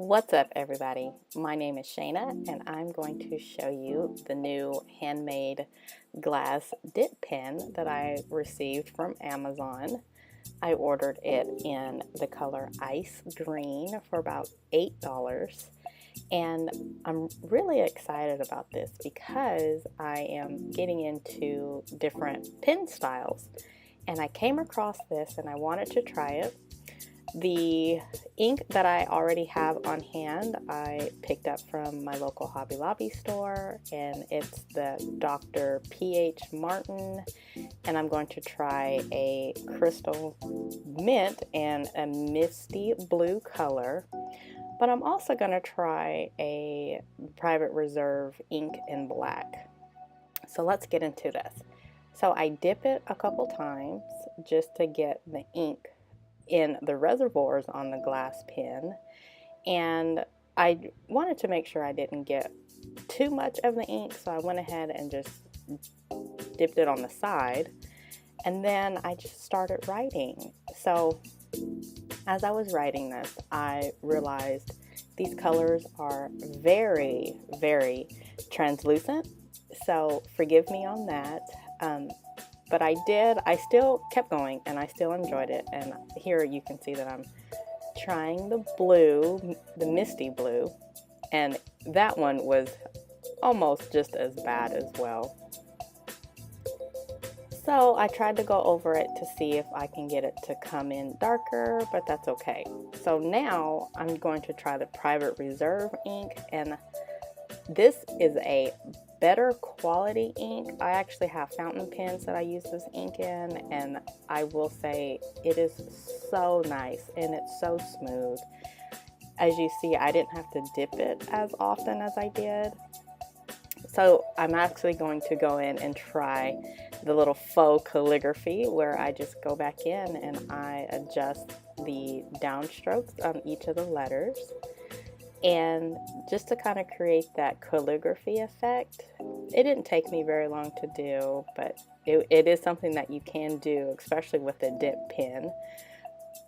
What's up, everybody? My name is Shayna, and I'm going to show you the new handmade glass dip pen that I received from Amazon. I ordered it in the color ice green for about $8, and I'm really excited about this because I am getting into different pen styles, and I came across this and I wanted to try it. The ink that I already have on hand, I picked up from my local Hobby Lobby store, and it's the Dr. P.H. Martin, and I'm going to try a crystal mint and a misty blue color, but I'm also going to try a Private Reserve ink in black. So let's get into this. So I dip it a couple times just to get the ink in the reservoirs on the glass pen, and I wanted to make sure I didn't get too much of the ink, so I went ahead and just dipped it on the side, and then I just started writing. So as I was writing this, I realized these colors are very, very translucent, so forgive me on that. But I still kept going, and I still enjoyed it. And here you can see that I'm trying the blue, the misty blue, and that one was almost just as bad as well. So I tried to go over it to see if I can get it to come in darker, but that's okay. So now I'm going to try the Private Reserve ink, and this is a better quality ink. I actually have fountain pens that I use this ink in, and I will say it is so nice and it's so smooth. As you see, I didn't have to dip it as often as I did. So I'm actually going to go in and try the little faux calligraphy, where I just go back in and I adjust the downstrokes on each of the letters. And just to kind of create that calligraphy effect. It didn't take me very long to do, but it is something that you can do, especially with a dip pen.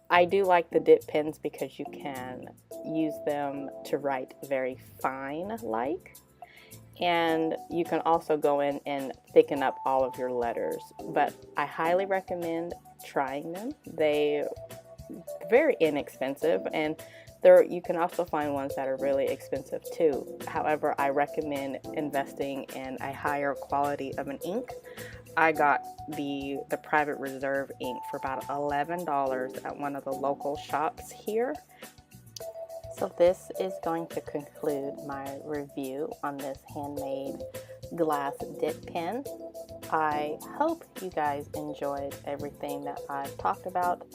I do like the dip pens because you can use them to write very fine like, and you can also go in and thicken up all of your letters. But I highly recommend trying them. They're very inexpensive, and you can also find ones that are really expensive too. However, I recommend investing in a higher quality of an ink. I got the Private Reserve ink for about $11 at one of the local shops here. So this is going to conclude my review on this handmade glass dip pen. I hope you guys enjoyed everything that I've talked about.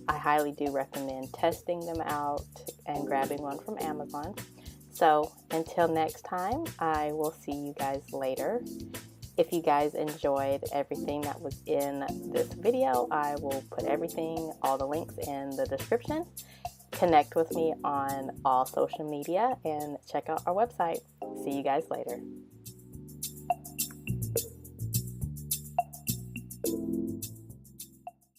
I highly do recommend testing them out and grabbing one from Amazon. So until next time, I will see you guys later. If you guys enjoyed everything that was in this video, I will put everything, all the links in the description. Connect with me on all social media and check out our website. See you guys later.